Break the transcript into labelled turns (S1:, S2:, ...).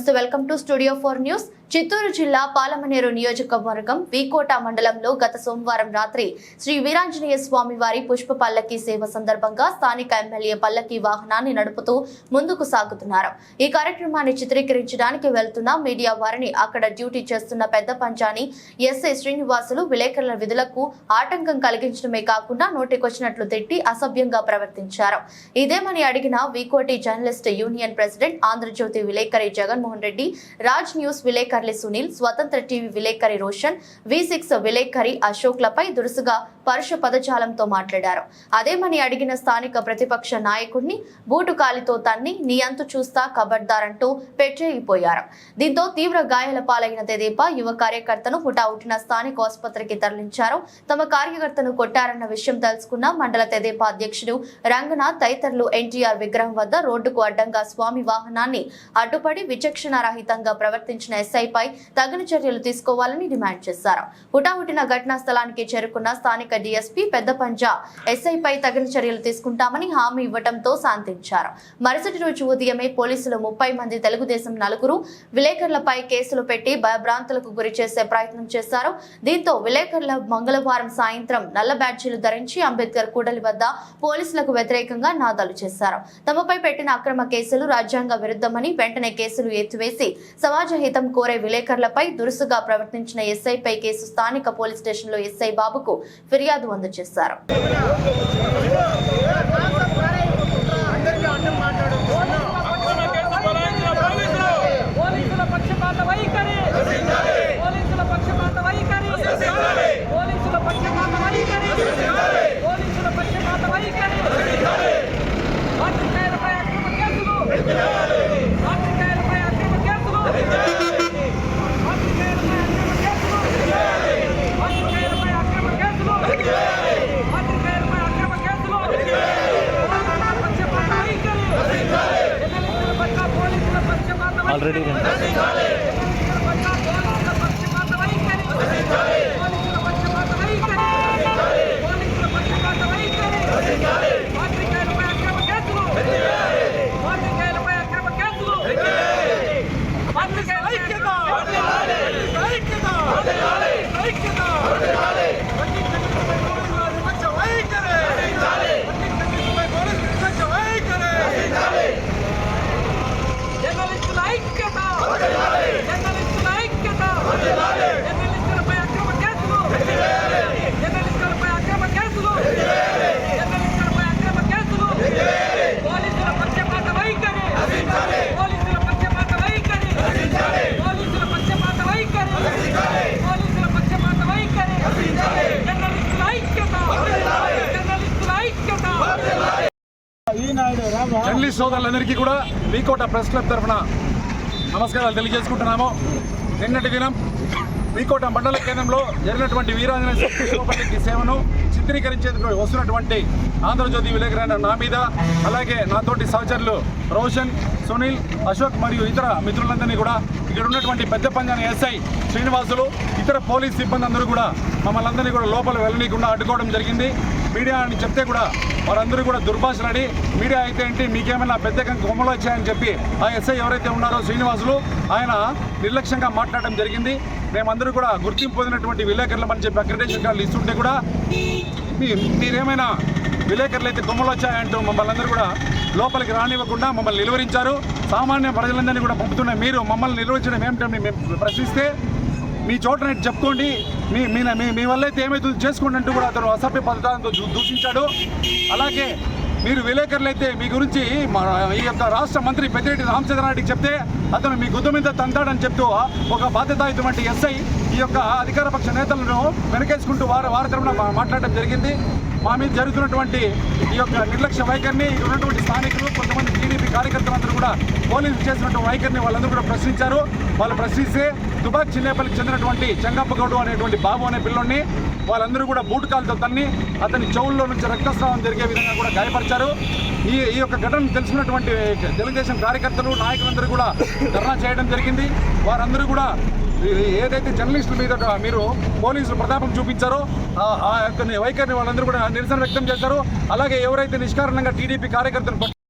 S1: నమస్తే, welcome to studio 4 news. Chittoor జిల్లా పాలమనేరు నియోజకవర్గం వీకోట మండలంలో గత సోమవారం రాత్రి శ్రీ వీరాంజనేయ స్వామి వారి పుష్ప పల్లకి సేవ సందర్భంగా స్థానిక ఎమ్మెల్యే పల్లకి వాహనాన్ని నడుపుతూ ముందుకు సాగుతున్నారు. ఈ కార్యక్రమాన్ని చిత్రీకరించడానికి వెళ్తున్న మీడియా వారిని అక్కడ డ్యూటీ చేస్తున్న పెద్ద పంచాని ఎస్ఐ శ్రీనివాసులు విలేకరుల విధులకు ఆటంకం కలిగించడమే కాకుండా నోటికొచ్చినట్లు తిట్టి అసభ్యంగా ప్రవర్తించారు. ఇదేమని అడిగిన వీకోటి జర్నలిస్ట్ యూనియన్ ప్రెసిడెంట్, ఆంధ్రజ్యోతి విలేకరి జగన్మోహన్ రెడ్డి, రాజ్ న్యూస్ విలేకరి సునీల్, స్వతంత్ర టీవీ విలేకరి రోషన్, V6 విలేకరి అశోక్ లపై దురుసుగా పరుష పదజాలంతో మాట్లాడారు. అదేమని అడిగిన స్థానిక ప్రతిపక్ష నాయకుడిని బూటు కాలితో తన్ని నీ అంతు చూస్తా ఖబర్దారంటూ పెట్టేయిపోయారు. దీంతో తీవ్ర గాయాల పాలైన తెదేపా యువ కార్యకర్తను హుటాహుటిన స్థానిక ఆసుపత్రికి తరలించారు. తమ కార్యకర్తను కొట్టారన్న విషయం తెలుసుకున్న మండల తెదేపా అధ్యక్షుడు రంగనాథ్ తదితరులు ఎన్టీఆర్ విగ్రహం వద్ద రోడ్డుకు అడ్డంగా స్వామి వాహనాన్ని అడ్డుపడి విచక్షణారహితంగా ప్రవర్తించిన ఎస్ఐపై తగిన చర్యలు తీసుకోవాలని డిమాండ్ చేశారు. హుటాహుటిన ఘటనా స్థలానికి చేరుకున్న స్థానిక డీఎస్పీ పెద్ద పంజా ఎస్ఐపై తగిన చర్యలు తీసుకుంటామని హామీ ఇవ్వడంతో శాంతించారు. మరుసటి రోజు ఉదయమే పోలీసులు 30 మంది తెలుగుదేశం నలుగురు విలేకరులపై కేసులు పెట్టి భయభ్రాంతులకు గురి చేసే ప్రయత్నం చేశారు. దీంతో విలేకరుల మంగళవారం సాయంత్రం నల్ల బ్యాడ్జీలు ధరించి అంబేద్కర్ కూడలి వద్ద పోలీసులకు వ్యతిరేకంగా నాదాలు చేశారు. తమపై పెట్టిన అక్రమ కేసులు రాజ్యాంగ విరుద్ధమని వెంటనే కేసులు ఎత్తివేసి సమాజ హితం కోరే విలేకరులపై దురుసుగా ప్రవర్తించిన ఎస్ఐపై కేసు స్థానిక పోలీస్ స్టేషన్లో ఎస్ఐ బాబుకు ఫిర్యాదు అందజేశారు.
S2: ఆల్రెడీ
S3: జర్నలిస్ట్ సోదరులందరికీ కూడా వీకోట ప్రెస్ క్లబ్ తరఫున నమస్కారాలు తెలియజేసుకుంటున్నాము. నిన్నటి దినం వీకోట మండల కేంద్రంలో జరిగినటువంటి వీరాంజనేయ పుష్పపల్లికి సేవను చిత్రీకరించేందుకు వస్తున్నటువంటి ఆంధ్రజ్యోతి విలేకరైన నా మీద, అలాగే నాతోటి సహచరులు రోషన్, సునీల్, అశోక్ మరియు ఇతర మిత్రులందరినీ కూడా ఇక్కడ ఉన్నటువంటి పెద్ద పంజాని ఎస్ఐ శ్రీనివాసులు, ఇతర పోలీస్ సిబ్బంది అందరూ కూడా మమ్మల్ని అందరినీ కూడా లోపల వెళ్ళనీయకుండా అడ్డుకోవడం జరిగింది. మీడియా అని చెప్తే కూడా వారందరూ కూడా దుర్భాషలాడి, మీడియా అయితే ఏంటి, మీకేమైనా పెద్ద కొమ్మలు వచ్చాయని చెప్పి ఆ ఎస్ఐ ఎవరైతే ఉన్నారో శ్రీనివాసులు ఆయన నిర్లక్ష్యంగా మాట్లాడడం జరిగింది. మేమందరూ కూడా గుర్తింపు పొందినటువంటి విలేకరులమని చెప్పి అక్రిడేషన్ కార్డులు ఇస్తుంటే కూడా మీరేమైనా విలేకరులు అయితే కొమ్మలు వచ్చాయంటూ మమ్మల్ని అందరూ కూడా లోపలికి రానివ్వకుండా మమ్మల్ని నిలువరించారు. సామాన్య ప్రజలందరినీ కూడా పంపుతున్న మీరు మమ్మల్ని నిలువరించడం ఏమిటని మేము ప్రశ్నిస్తే, మీ చోటనే చెప్పుకోండి, మీ వల్ల అయితే ఏమైతుంది చేసుకోండి అంటూ కూడా అతను అసభ్య పద్ధతులతో దూషించాడు. అలాగే మీరు విలేకరులు అయితే మీ గురించి ఈ యొక్క రాష్ట్ర మంత్రి పెద్దిరెడ్డి రామచంద్రారెడ్డికి చెప్తే అతను మీ గుద్దు మీద తంతాడని చెప్తూ ఒక బాధ్యతాయుతమైన ఎస్ఐ ఈ యొక్క అధికార పక్ష నేతలను వెనకేసుకుంటూ వారి తరఫున మాట్లాడడం జరిగింది. మా మీద జరుగుతున్నటువంటి ఈ యొక్క నిర్లక్ష్య వైఖరిని ఇక్కడ ఉన్నటువంటి స్థానికులు, కొంతమంది టీడీపీ కార్యకర్తలందరూ కూడా పోలీసులు చేసినటువంటి వైఖరిని వాళ్ళందరూ కూడా ప్రశ్నించారు. వాళ్ళు ప్రశ్నిస్తే దుబాక్ చిన్నేపల్లికి చెందినటువంటి చెంగప్పగౌడు అనేటువంటి బాబు అనే పిల్లోడిని వాళ్ళందరూ కూడా బూటు కాలుతో తన్ని అతని చెవుల్లో నుంచి రక్తస్రావం జరిగే విధంగా కూడా గాయపరిచారు. ఈ యొక్క ఘటనను తెలుసుకున్నటువంటి తెలుగుదేశం కార్యకర్తలు, నాయకులందరూ కూడా ధర్నా చేయడం జరిగింది. వారందరూ కూడా ఏదైతే జర్నలిస్టుల మీద మీరు పోలీసులు ప్రతాపం చూపించారో ఆ యొక్క వైఖరిని వాళ్ళందరూ కూడా నిరసన వ్యక్తం చేశారు. అలాగే ఎవరైతే నిష్కారణంగా టీడీపీ కార్యకర్తలు